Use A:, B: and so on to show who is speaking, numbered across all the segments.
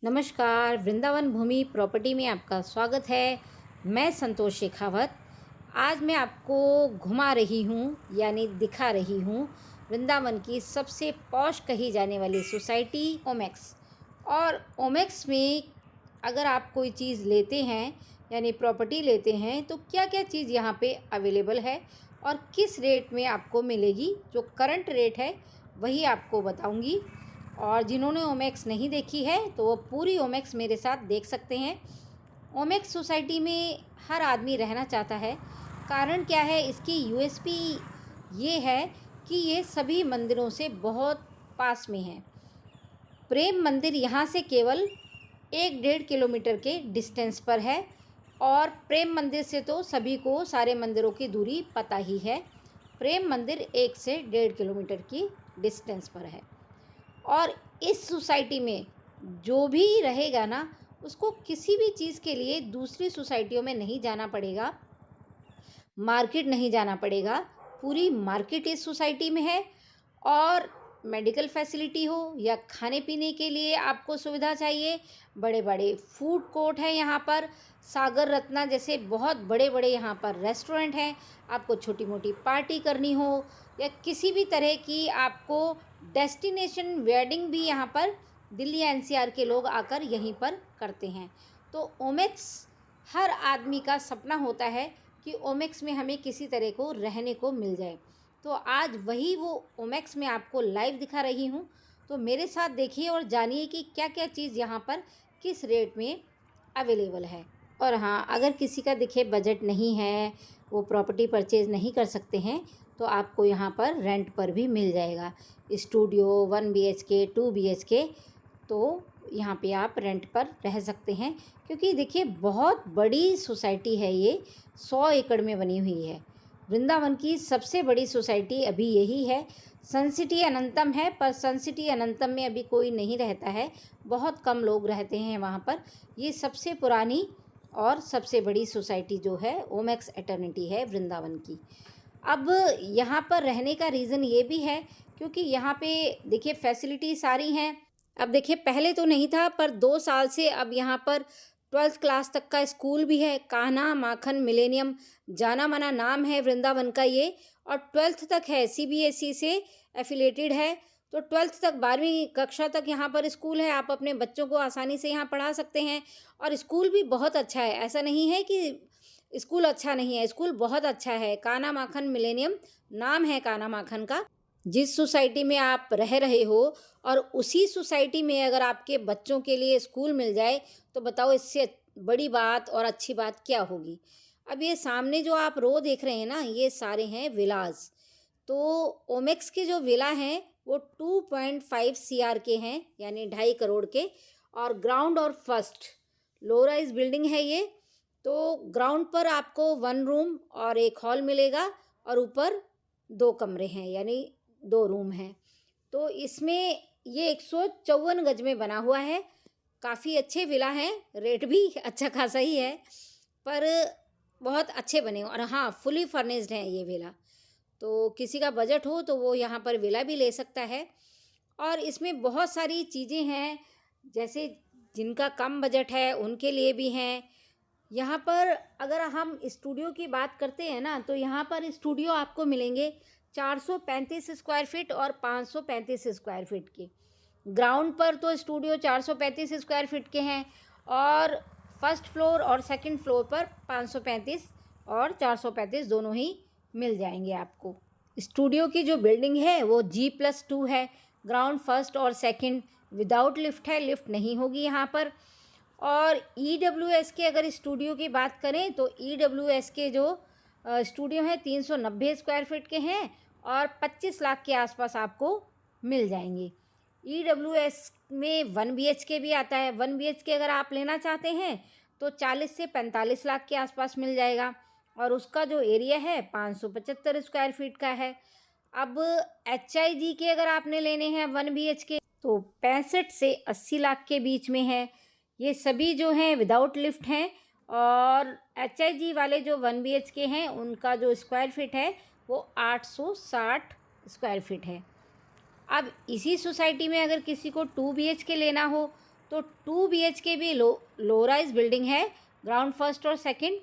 A: नमस्कार, वृंदावन भूमि प्रॉपर्टी में आपका स्वागत है। मैं संतोष शेखावत। आज मैं आपको घुमा रही हूँ यानी दिखा रही हूँ वृंदावन की सबसे पॉश कही जाने वाली सोसाइटी ओमेक्स। और ओमेक्स में अगर आप कोई चीज़ लेते हैं यानी प्रॉपर्टी लेते हैं तो क्या क्या चीज़ यहाँ पे अवेलेबल है और किस रेट में आपको मिलेगी। जो करंट रेट है वही आपको बताऊँगी। और जिन्होंने ओमेक्स नहीं देखी है तो वो पूरी ओमेक्स मेरे साथ देख सकते हैं। ओमेक्स सोसाइटी में हर आदमी रहना चाहता है। कारण क्या है, इसकी यूएसपी ये है कि ये सभी मंदिरों से बहुत पास में है। प्रेम मंदिर यहाँ से केवल 1-1.5 किलोमीटर के डिस्टेंस पर है। और प्रेम मंदिर से तो सभी को सारे मंदिरों की दूरी पता ही है। प्रेम मंदिर 1 से 1.5 किलोमीटर की डिस्टेंस पर है। और इस सोसाइटी में जो भी रहेगा ना, उसको किसी भी चीज़ के लिए दूसरी सोसाइटियों में नहीं जाना पड़ेगा, मार्केट नहीं जाना पड़ेगा। पूरी मार्केट इस सोसाइटी में है। और मेडिकल फैसिलिटी हो या खाने पीने के लिए आपको सुविधा चाहिए, बड़े बड़े फूड कोर्ट हैं यहाँ पर। सागर रत्ना जैसे बहुत बड़े बड़े यहाँ पर रेस्टोरेंट हैं। आपको छोटी मोटी पार्टी करनी हो या किसी भी तरह की आपको डेस्टिनेशन वेडिंग भी यहाँ पर दिल्ली एनसीआर के लोग आकर यहीं पर करते हैं। तो ओमेक्स हर आदमी का सपना होता है कि ओमेक्स में हमें किसी तरह को रहने को मिल जाए। तो आज वही वो ओमेक्स में आपको लाइव दिखा रही हूँ। तो मेरे साथ देखिए और जानिए कि क्या क्या चीज़ यहाँ पर किस रेट में अवेलेबल है। और हाँ, अगर किसी का देखिए बजट नहीं है, वो प्रॉपर्टी परचेज़ नहीं कर सकते हैं, तो आपको यहाँ पर रेंट पर भी मिल जाएगा। स्टूडियो 1 BHK 2 BHK तो यहाँ पे आप रेंट पर रह सकते हैं। क्योंकि देखिए बहुत बड़ी सोसाइटी है, ये 100 एकड़ में बनी हुई है। वृंदावन की सबसे बड़ी सोसाइटी अभी यही है। सन सिटी अनंतम है, पर सन सिटी अनंतम में अभी कोई नहीं रहता है, बहुत कम लोग रहते हैं वहाँ पर। ये सबसे पुरानी और सबसे बड़ी सोसाइटी जो है ओमेक्स एटर्निटी है वृंदावन की। अब यहाँ पर रहने का रीज़न ये भी है क्योंकि यहाँ पे देखिए फैसिलिटी सारी हैं। अब देखिए पहले तो नहीं था, पर 2 साल से अब यहाँ पर 12th क्लास तक का स्कूल भी है। कान्हा माखन मिलेनियम जाना माना नाम है वृंदावन का ये। और 12th तक है, CBSE से एफिलेटेड है। तो 12th तक 12वीं कक्षा तक यहाँ पर स्कूल है। आप अपने बच्चों को आसानी से यहाँ पढ़ा सकते हैं। और स्कूल भी बहुत अच्छा है, ऐसा नहीं है कि स्कूल अच्छा नहीं है, स्कूल बहुत अच्छा है। कान्हा माखन मिलेनियम नाम है कान्हा माखन का। जिस सोसाइटी में आप रह रहे हो और उसी सोसाइटी में अगर आपके बच्चों के लिए स्कूल मिल जाए तो बताओ इससे बड़ी बात और अच्छी बात क्या होगी। अब ये सामने जो आप रो देख रहे हैं ना, ये सारे हैं विलास। तो ओमेक्स के जो विला हैं वो 2.5 CR के हैं, यानी 2.5 करोड़ के। और ग्राउंड और फर्स्ट लो राइज बिल्डिंग है ये। तो ग्राउंड पर आपको 1 रूम और 1 हॉल मिलेगा और ऊपर 2 कमरे हैं, यानी 2 रूम हैं। तो इसमें ये 154 गज में बना हुआ है। काफ़ी अच्छे विला हैं, रेट भी अच्छा खासा ही है, पर बहुत अच्छे बने। और हाँ, फुली फर्निश्ड हैं ये विला। तो किसी का बजट हो तो वो यहाँ पर विला भी ले सकता है। और इसमें बहुत सारी चीज़ें हैं, जैसे जिनका कम बजट है उनके लिए भी हैं। यहाँ पर अगर हम स्टूडियो की बात करते हैं ना, तो यहाँ पर स्टूडियो आपको मिलेंगे 435 स्क्वायर फीट और 535 स्क्वायर फीट के। ग्राउंड पर तो स्टूडियो 435 स्क्वायर फीट के हैं और फर्स्ट फ्लोर और सेकंड फ्लोर पर 535 और 435 दोनों ही मिल जाएंगे आपको। स्टूडियो की जो बिल्डिंग है वो G+2 है। ग्राउंड फर्स्ट और सेकंड विदाउट लिफ्ट है, लिफ्ट नहीं होगी यहाँ पर। और EWS के अगर स्टूडियो की बात करें तो EWS के जो स्टूडियो हैं 390 स्क्वायर फीट के हैं और 25 लाख के आसपास आपको मिल जाएंगे। EWS में 1 BHK भी आता है। 1 BHK अगर आप लेना चाहते हैं तो 40 से 45 लाख के आसपास मिल जाएगा और उसका जो एरिया है 575 स्क्वायर फीट का है। अब HIG के अगर आपने लेने हैं 1 BHK तो 65 से 80 लाख के बीच में है। ये सभी जो हैं विदाउट लिफ्ट हैं। और HIG वाले जो 1 BHK हैं उनका जो स्क्वायर फीट है वो 860 स्क्वायर फीट है। अब इसी सोसाइटी में अगर किसी को 2 BHK लेना हो तो 2 BHK भी लो राइज बिल्डिंग है, ग्राउंड फर्स्ट और सेकंड।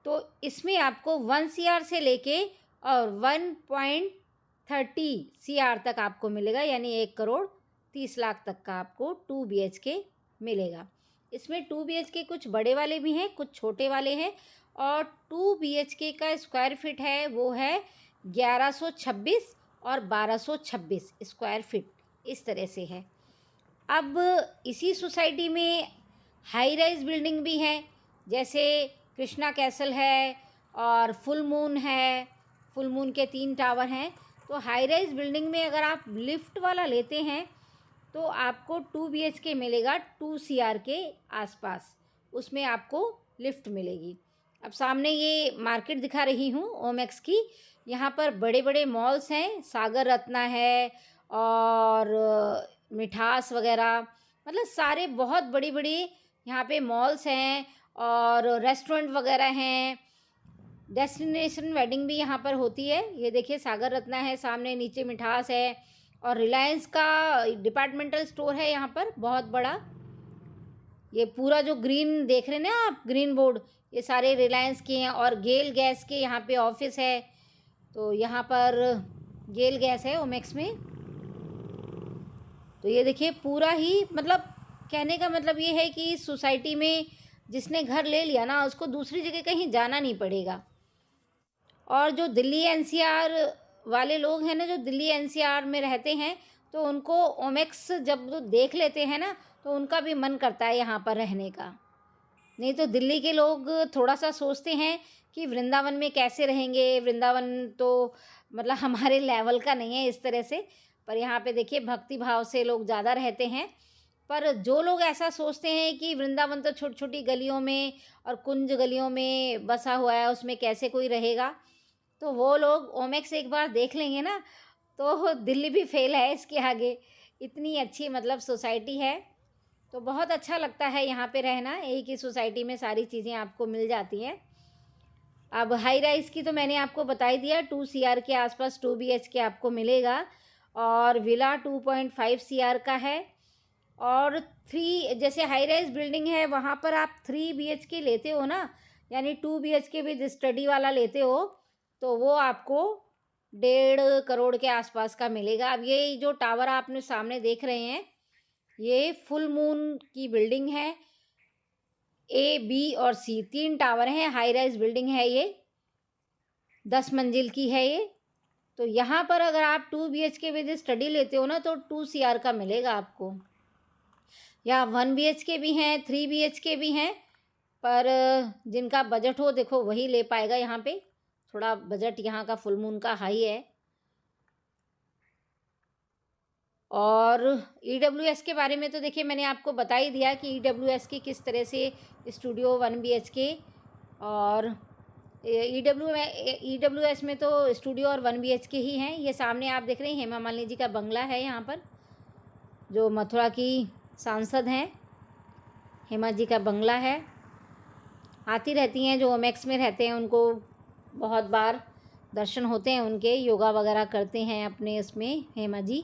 A: तो इसमें आपको 1 CR से लेके और 1.30 CR तक आपको मिलेगा, यानी 1,30,00,000 तक का आपको 2 BHK मिलेगा। इसमें 2 BHK कुछ बड़े वाले भी हैं, कुछ छोटे वाले हैं। और 2 BHK का स्क्वायर फीट है वो है 1126 और 1226 स्क्वायर फीट, इस तरह से है। अब इसी सोसाइटी में हाई राइज बिल्डिंग भी हैं, जैसे कृष्णा कैसल है और फुल मून है। फुल मून के 3 टावर हैं। तो हाई राइज बिल्डिंग में अगर आप लिफ्ट वाला लेते हैं तो आपको 2 BHK मिलेगा 2 CR के आसपास, उसमें आपको लिफ्ट मिलेगी। अब सामने ये मार्केट दिखा रही हूँ ओमेक्स की। यहाँ पर बड़े बड़े मॉल्स हैं, सागर रत्ना है और मिठास वगैरह, मतलब सारे बहुत बड़ी बड़ी यहाँ पे मॉल्स हैं और रेस्टोरेंट वगैरह हैं। डेस्टिनेशन वेडिंग भी यहाँ पर होती है। ये देखिए सागर रत्ना है सामने, नीचे मिठास है और रिलायंस का डिपार्टमेंटल स्टोर है यहाँ पर बहुत बड़ा। ये पूरा जो ग्रीन देख रहे हैं ना आप, ग्रीन बोर्ड, ये सारे रिलायंस के हैं। और गेल गैस के यहाँ पे ऑफिस है। तो यहाँ पर गेल गैस है ओमेक्स में। तो ये देखिए पूरा ही, मतलब कहने का मतलब ये है कि इस सोसाइटी में जिसने घर ले लिया ना, उसको दूसरी जगह कहीं जाना नहीं पड़ेगा। और जो दिल्ली NCR वाले लोग हैं ना, जो दिल्ली NCR में रहते हैं, तो उनको ओमेक्स जब वो देख लेते हैं ना, तो उनका भी मन करता है यहाँ पर रहने का। नहीं तो दिल्ली के लोग थोड़ा सा सोचते हैं कि वृंदावन में कैसे रहेंगे, वृंदावन तो मतलब हमारे लेवल का नहीं है इस तरह से। पर यहाँ पे देखिए भक्ति भाव से लोग ज़्यादा रहते हैं। पर जो लोग ऐसा सोचते हैं कि वृंदावन तो छोटी छोटी गलियों में और कुंज गलियों में बसा हुआ है, उसमें कैसे कोई रहेगा, तो वो लोग ओमेक्स एक बार देख लेंगे ना, तो दिल्ली भी फेल है इसके आगे। इतनी अच्छी मतलब सोसाइटी है। तो बहुत अच्छा लगता है यहाँ पे रहना। एक ही सोसाइटी में सारी चीज़ें आपको मिल जाती हैं। अब हाई राइज़ की तो मैंने आपको बता ही दिया, 2 CR के आसपास 2 BHK आपको मिलेगा। और विला 2.5 CR का है। और 3, जैसे हाई राइज बिल्डिंग है वहाँ पर आप 3 BHK लेते हो ना, यानी 2 BHK भी स्टडी वाला लेते हो, तो वो आपको 1.5 करोड़ के आसपास का मिलेगा। अब ये जो टावर आपने सामने देख रहे हैं, ये फुल मून की बिल्डिंग है। A, B और C 3 टावर हैं। हाई राइज बिल्डिंग है ये, 10 मंजिल की है ये। तो यहाँ पर अगर आप 2 BHK विद स्टडी लेते हो ना, तो 2 CR का मिलेगा आपको। या 1 BHK भी हैं, 3 BHK भी हैं। पर जिनका बजट हो देखो वही ले पाएगा। यहाँ पे थोड़ा बजट यहाँ का फुल मून का हाई है। और EWS के बारे में तो देखिए मैंने आपको बता ही दिया कि EWS की किस तरह से स्टूडियो 1 BHK और EWS में तो स्टूडियो और 1 BHK ही हैं। ये सामने आप देख रहे हैं हेमा मालिनी जी का बंगला है यहाँ पर, जो मथुरा की सांसद हैं। हेमा जी का बंगला है। आती रहती हैं, जो ओमेक्स में रहते हैं उनको बहुत बार दर्शन होते हैं उनके, योगा वगैरह करते हैं अपने इसमें हेमा जी।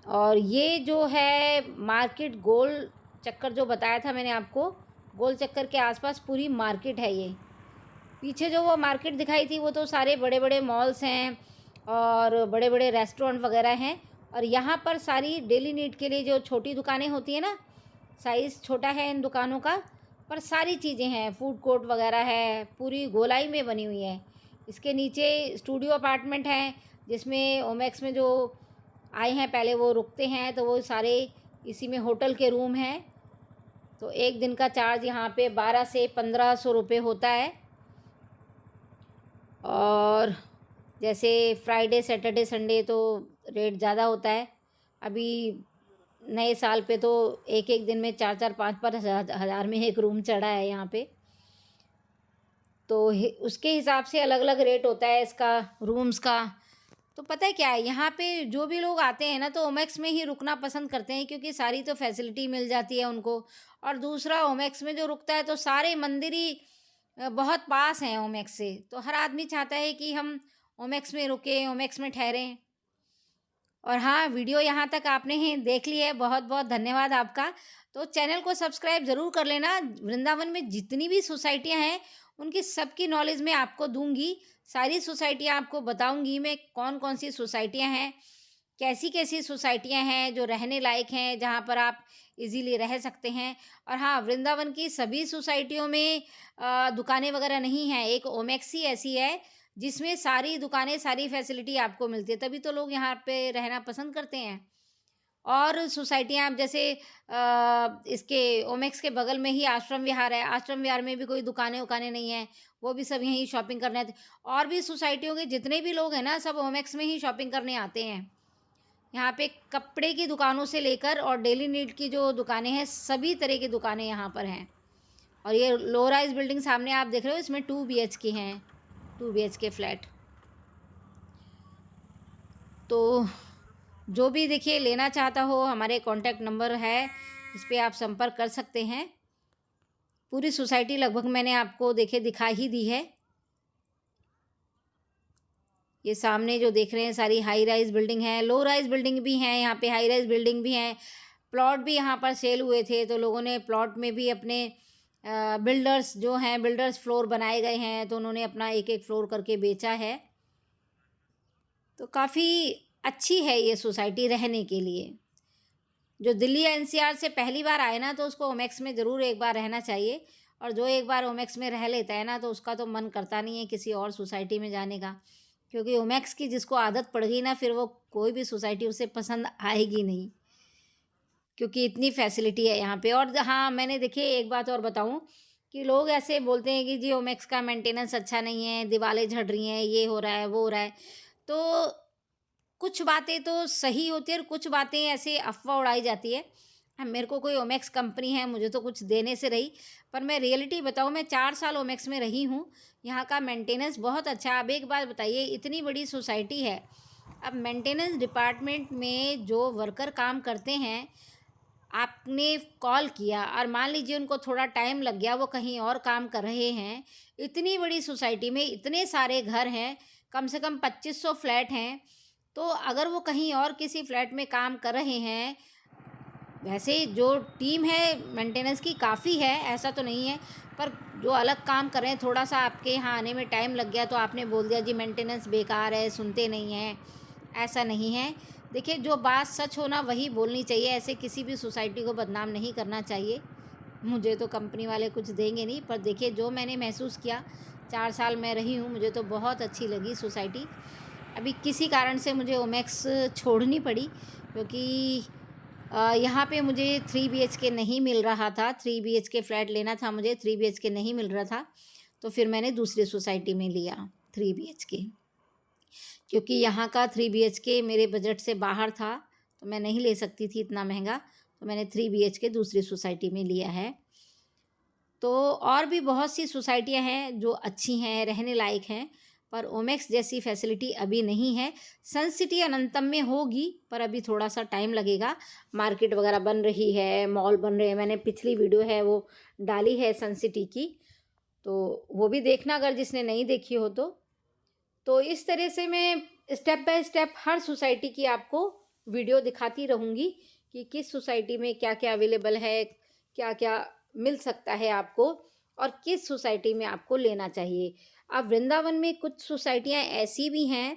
A: और ये जो है मार्केट गोल चक्कर जो बताया था मैंने आपको, गोल चक्कर के आसपास पूरी मार्केट है ये। पीछे जो वो मार्केट दिखाई थी वो तो सारे बड़े बड़े मॉल्स हैं और बड़े बड़े रेस्टोरेंट वगैरह हैं। और यहाँ पर सारी डेली नीड के लिए जो छोटी दुकानें होती हैं ना, साइज़ छोटा है इन दुकानों का, पर सारी चीज़ें हैं। फूड कोर्ट वगैरह है, पूरी गोलाई में बनी हुई है। इसके नीचे स्टूडियो अपार्टमेंट हैं, जिसमें ओमेक्स में जो आए हैं पहले वो रुकते हैं, तो वो सारे इसी में होटल के रूम हैं। तो एक दिन का चार्ज यहाँ पे 1200 से 1500 रुपये होता है। और जैसे फ्राइडे सैटरडे संडे तो रेट ज़्यादा होता है। अभी नए साल पे तो एक एक दिन में 4-4 5-5 हज़ार में एक रूम चढ़ा है यहाँ पे। तो उसके हिसाब से अलग अलग रेट होता है इसका, रूम्स का। तो पता है क्या है, यहाँ पे जो भी लोग आते हैं ना, तो ओमेक्स में ही रुकना पसंद करते हैं, क्योंकि सारी तो फैसिलिटी मिल जाती है उनको। और दूसरा, ओमेक्स में जो रुकता है तो सारे मंदिर ही बहुत पास हैं ओमेक्स से। तो हर आदमी चाहता है कि हम ओमेक्स में रुकें, ओमेक्स में ठहरें। और हाँ, वीडियो यहाँ तक आपने ही देख ली है, बहुत-बहुत धन्यवाद आपका। तो चैनल को सब्सक्राइब ज़रूर कर लेना। वृंदावन में जितनी भी सोसाइटियाँ हैं, उनकी सबकी नॉलेज मैं आपको दूँगी। सारी सोसाइटियाँ आपको बताऊँगी मैं, कौन-कौन सी सोसाइटियाँ हैं, कैसी-कैसी सोसाइटियाँ हैं जो रहने लायक हैं, जहाँ पर आप इज़िली रह सकते हैं। और हाँ, वृंदावन की सभी सोसाइटियों में दुकानें वगैरह नहीं हैं। एक ओमेक्स ही ऐसी है जिसमें सारी दुकानें, सारी फैसिलिटी आपको मिलती है, तभी तो लोग यहाँ पे रहना पसंद करते हैं। और सोसाइटियाँ अब जैसे इसके ओमेक्स के बगल में ही आश्रम विहार है, आश्रम विहार में भी कोई दुकानें-वुकानें नहीं हैं, वो भी सब यहीं शॉपिंग करने आते। और भी सोसाइटियों के जितने भी लोग हैं ना, सब ओमेक्स में ही शॉपिंग करने आते हैं। यहाँ पे कपड़े की दुकानों से लेकर और डेली नीड की जो दुकानें हैं, सभी तरह की दुकानें यहाँ पर हैं। और ये लो राइज़ बिल्डिंग सामने आप देख रहे हो, इसमें 2 बीएचके हैं, 2 बीएचके फ्लैट। तो जो भी देखिए लेना चाहता हो, हमारे कॉन्टैक्ट नंबर है, इस पे आप संपर्क कर सकते हैं। पूरी सोसाइटी लगभग मैंने आपको देखिए दिखा ही दी है। ये सामने जो देख रहे हैं सारी हाई राइज़ बिल्डिंग है, लो राइज़ बिल्डिंग भी हैं, यहाँ पे हाई राइज़ बिल्डिंग भी हैं। प्लॉट भी यहाँ पर सेल हुए थे, तो लोगों ने प्लॉट में भी अपने बिल्डर्स जो हैं, बिल्डर्स फ्लोर बनाए गए हैं, तो उन्होंने अपना एक-एक फ्लोर करके बेचा है। तो काफ़ी अच्छी है ये सोसाइटी रहने के लिए। जो दिल्ली एनसीआर से पहली बार आए ना, तो उसको ओमेक्स में ज़रूर एक बार रहना चाहिए। और जो एक बार ओमेक्स में रह लेता है ना, तो उसका तो मन करता नहीं है किसी और सोसाइटी में जाने का। क्योंकि ओमेक्स की जिसको आदत पड़ गई ना, फिर वो कोई भी सोसाइटी उसे पसंद आएगी नहीं, क्योंकि इतनी फैसिलिटी है यहाँ पे। और हाँ, मैंने देखिए एक बात और बताऊँ कि लोग ऐसे बोलते हैं कि जी ओमेक्स का मेंटेनेंस अच्छा नहीं है, दीवारें झड़ रही हैं, ये हो रहा है, वो हो रहा है। तो कुछ बातें तो सही होती है और कुछ बातें ऐसे अफ़वाह उड़ाई जाती है। मेरे को कोई ओमेक्स कंपनी है, मुझे तो कुछ देने से रही, पर मैं रियलिटी बताऊँ, मैं 4 साल ओमेक्स में रही हूँ। यहाँ का मेंटेनेंस बहुत अच्छा है। अब एक बात बताइए, इतनी बड़ी सोसाइटी है, अब मेंटेनेंस डिपार्टमेंट में जो वर्कर काम करते हैं, आपने कॉल किया और मान लीजिए उनको थोड़ा टाइम लग गया, वो कहीं और काम कर रहे हैं। इतनी बड़ी सोसाइटी में इतने सारे घर हैं, कम से कम 2500 फ्लैट हैं, तो अगर वो कहीं और किसी फ्लैट में काम कर रहे हैं, वैसे जो टीम है मेंटेनेंस की काफ़ी है, ऐसा तो नहीं है, पर जो अलग काम कर रहे हैं, थोड़ा-सा आपके यहाँ आने में टाइम लग गया तो आपने बोल दिया जी मेंटेनेंस बेकार है, सुनते नहीं हैं, ऐसा नहीं है। देखिए, जो बात सच हो ना वही बोलनी चाहिए, ऐसे किसी भी सोसाइटी को बदनाम नहीं करना चाहिए। मुझे तो कंपनी वाले कुछ देंगे नहीं, पर देखिए जो मैंने महसूस किया, 4 साल मैं रही हूँ, मुझे तो बहुत अच्छी लगी सोसाइटी। अभी किसी कारण से मुझे ओमेक्स छोड़नी पड़ी, क्योंकि यहाँ पे मुझे 3 बीएचके नहीं मिल रहा था, 3 बीएचके फ्लैट लेना था मुझे, 3 बीएचके नहीं मिल रहा था, तो फिर मैंने दूसरी सोसाइटी में लिया 3 बीएचके। क्योंकि यहाँ का 3 बीएचके मेरे बजट से बाहर था, तो मैं नहीं ले सकती थी इतना महँगा, तो मैंने 3 बीएचके दूसरी सोसाइटी में लिया है। तो और भी बहुत सी सोसाइटियाँ हैं जो अच्छी हैं, रहने लायक हैं, पर ओमेक्स जैसी फैसिलिटी अभी नहीं है। सन सिटी अनंतम में होगी, पर अभी थोड़ा-सा टाइम लगेगा। मार्केट वगैरह बन रही है, मॉल बन रहे हैं, मैंने पिछली वीडियो है वो डाली है सन सिटी की, तो वो भी देखना अगर जिसने नहीं देखी हो तो। तो इस तरह से मैं step by step her society की आपको वीडियो दिखाती रहूँगी कि किस सोसाइटी में क्या-क्या अवेलेबल है, क्या-क्या मिल सकता है आपको और किस सोसाइटी में आपको लेना चाहिए। अब वृंदावन में कुछ सोसाइटियाँ ऐसी भी हैं,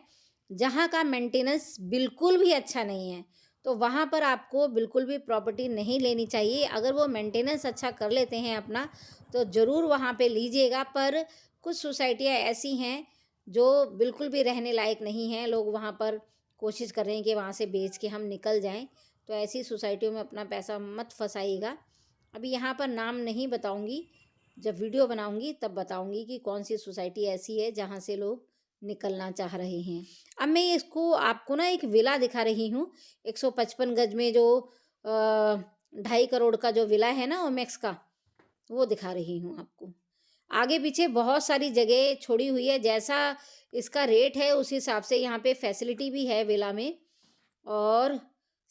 A: जहाँ का मेंटेनेंस बिल्कुल भी अच्छा नहीं है, तो वहाँ पर आपको बिल्कुल भी प्रॉपर्टी नहीं लेनी चाहिए। अगर वो मेंटेनेंस अच्छा कर लेते हैं अपना, तो ज़रूर वहाँ पे लीजिएगा, पर कुछ सोसाइटियाँ ऐसी हैं जो बिल्कुल भी रहने लायक नहीं हैं, लोग वहाँ पर कोशिश कर रहे हैं कि वहाँ से बेच के हम निकल जाएँ, तो ऐसी सोसाइटियों में अपना पैसा मत फँसाइएगा। अभी यहाँ पर नाम नहीं बताऊँगी, जब वीडियो बनाऊँगी तब बताऊँगी कि कौन-सी सोसाइटी ऐसी है जहाँ से लोग निकलना चाह रहे हैं। अब मैं इसको आपको ना एक विला दिखा रही हूँ, 155 गज में जो 2.5 करोड़ का जो विला है ना ओमेक्स का, वो दिखा रही हूँ आपको। आगे पीछे बहुत सारी जगह छोड़ी हुई है, जैसा इसका रेट है उस हिसाब से यहाँ पे फैसिलिटी भी है विला में। और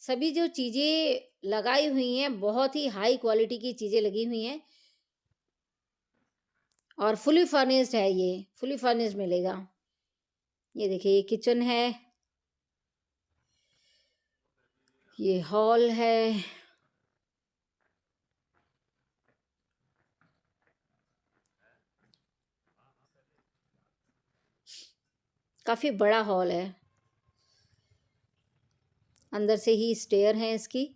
A: सभी जो चीज़ें लगाई हुई हैं, बहुत ही हाई क्वालिटी की चीज़ें लगी हुई हैं और फुली फर्निश्ड है ये, फुली फर्निश्ड मिलेगा। ये देखिए, ये किचन है, ये हॉल है। काफ़ी बड़ा हॉल है। अंदर से ही स्टेयर हैं इसकी,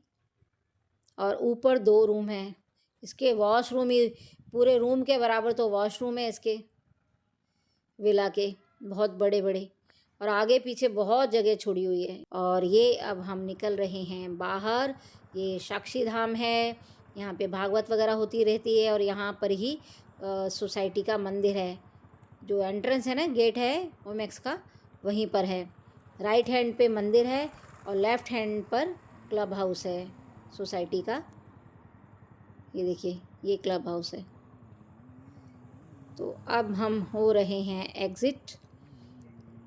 A: और ऊपर 2 रूम हैं। इसके वॉशरूम ही पूरे रूम के बराबर तो वॉशरूम है इसके विला के, बहुत बड़े बड़े, और आगे पीछे बहुत जगह छोड़ी हुई है। और ये अब हम निकल रहे हैं बाहर। ये साक्षी धाम है, यहाँ पे भागवत वगैरह होती रहती है, और यहाँ पर ही सोसाइटी का मंदिर है। जो एंट्रेंस है ना, गेट है ओमेक्स का, वहीं पर है। राइट हैंड पे मंदिर है और लेफ़्ट हैंड पर क्लब हाउस है सोसाइटी का। ये देखिए, ये क्लब हाउस है। तो अब हम हो रहे हैं एग्ज़िट।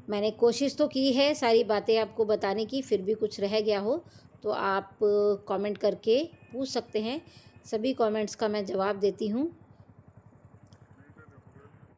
A: मैंने कोशिश तो की है सारी बातें आपको बताने की, फिर भी कुछ रह गया हो तो आप कमेंट करके पूछ सकते हैं। सभी कमेंट्स का मैं जवाब देती हूँ।